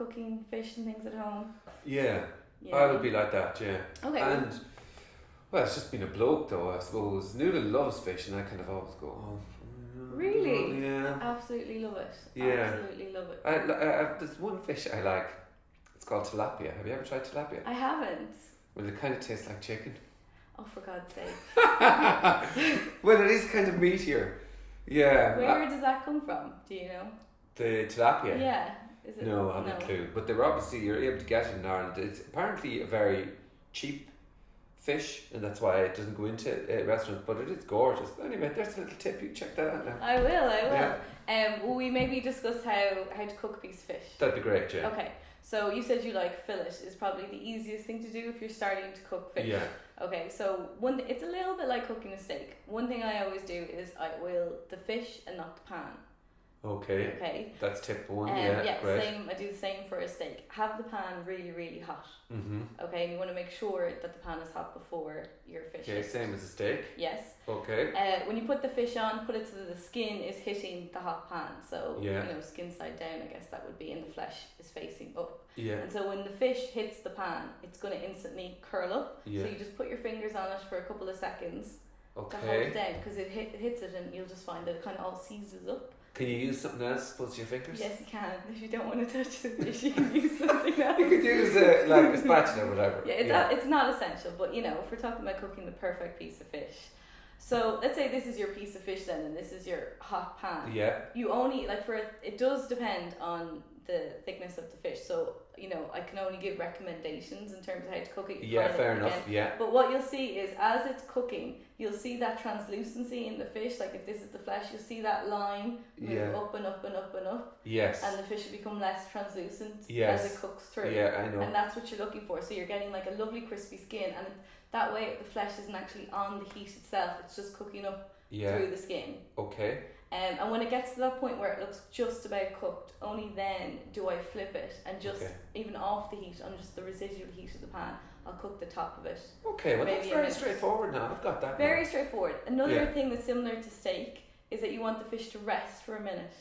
cooking fish and things at home? Yeah. Yeah. I would be like that, yeah. Okay. And, well, it's just been a bloke though, I suppose. Noodle loves fish and I kind of always go, oh. Really? Yeah. Absolutely love it. Yeah. Absolutely love it. There's one fish I like. It's called tilapia. Have you ever tried tilapia? I haven't. Well, it kind of tastes like chicken. Oh, for God's sake. Well, it is kind of meatier. Yeah. Where does that come from? Do you know? The tilapia? Yeah. Is it? No, I haven't a clue. But they're obviously, you're able to get it in Ireland. It's apparently a very cheap fish, and that's why it doesn't go into restaurants, but it is gorgeous. Anyway, there's a little tip. You check that out now. I will. Yeah. Will we maybe discuss how to cook a piece of fish? That'd be great, yeah. Okay. So you said you like fillet is probably the easiest thing to do if you're starting to cook fish. Yeah. Okay, so it's a little bit like cooking a steak. One thing I always do is I oil the fish and not the pan. Okay. Okay. That's tip one. Yeah, great. same. I do the same for a steak. Have the pan really, really hot. Mm-hmm. Okay, and you want to make sure that the pan is hot before your fish. Okay, same as a steak. Yes. Okay. When you put the fish on, put it so that the skin is hitting the hot pan. So skin side down. I guess that would be, and the flesh is facing up. Yeah. And so when the fish hits the pan, it's going to instantly curl up. Yeah. So you just put your fingers on it for a couple of seconds to hold Okay. it down, because it hits it, and you'll just find that it kind of all seizes up. Can you use something else opposed to your fingers? Yes, you can. If you don't want to touch the fish, you can use something else. You could use like a spatula or whatever. Yeah, it's not essential, but if we're talking about cooking the perfect piece of fish. So let's say this is your piece of fish then, and this is your hot pan. Yeah. You only, it does depend on the thickness of the fish. So, I can only give recommendations in terms of how to cook it. Yeah, fair enough, yeah. But what you'll see is as it's cooking, you'll see that translucency in the fish. Like if this is the flesh, you'll see that line move up and up and up and up. Yes. And the fish will become less translucent yes. as it cooks through. Yeah, I know. And that's what you're looking for. So you're getting like a lovely crispy skin, and that way the flesh isn't actually on the heat itself. It's just cooking up through the skin. Okay. And when it gets to that point where it looks just about cooked, only then do I flip it and just even off the heat on just the residual heat of the pan, I'll cook the top of it. Okay, well that's very straightforward now. I've got that. Very straightforward. Another thing that's similar to steak is that you want the fish to rest for a minute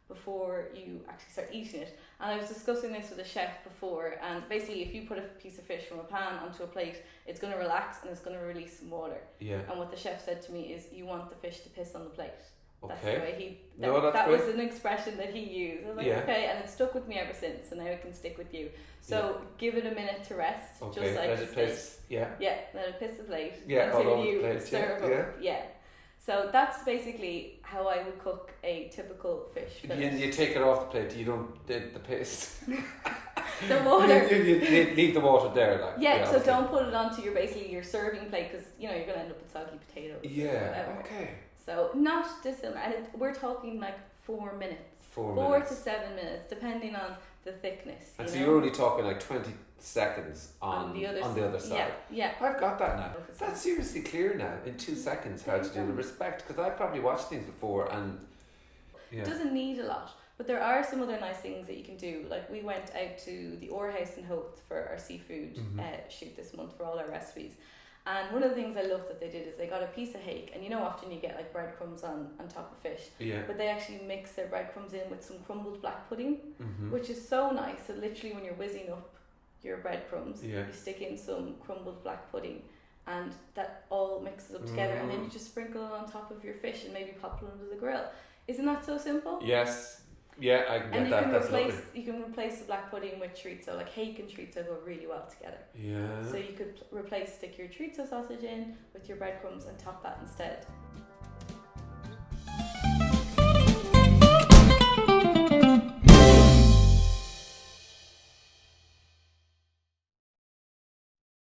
before you actually start eating it. And I was discussing this with a chef before, and basically if you put a piece of fish from a pan onto a plate, it's going to relax and it's going to release some water. Yeah. And what the chef said to me is you want the fish to piss on the plate. That's the way that was an expression that he used. I was like, okay, and it stuck with me ever since, and now it can stick with you. So give it a minute to rest, just like let it piss. Yeah, let it piss the plate until you plate, serve up. Yeah. So that's basically how I would cook a typical fish fillet. You take it off the plate. You don't the piss. The water. you leave the water there, like. Yeah, so don't put it onto your serving plate, because you're going to end up with soggy potatoes. Yeah. Okay. So not dissimilar, and we're talking like 4 minutes. 4 to 7 minutes, depending on the thickness. And so you're only talking like 20 seconds on the other side. Yeah. I've got that now. That's seriously clear now, in 2 seconds, how to do the respect, because I've probably watched things before and... It doesn't need a lot, but there are some other nice things that you can do. Like we went out to the Orla House in Howth for our seafood shoot this month for all our recipes. And one of the things I loved that they did is they got a piece of hake, and often you get like breadcrumbs on top of fish. Yeah. But they actually mix their breadcrumbs in with some crumbled black pudding, which is so nice. So literally when you're whizzing up your breadcrumbs, you stick in some crumbled black pudding, and that all mixes up together, and then you just sprinkle it on top of your fish and maybe pop it under the grill. Isn't that so simple? Yes. Yeah, I can get that. That's lovely. You can replace the black pudding with chorizo. Like hake and chorizo go really well together. Yeah. So you could stick your chorizo sausage in with your breadcrumbs and top that instead.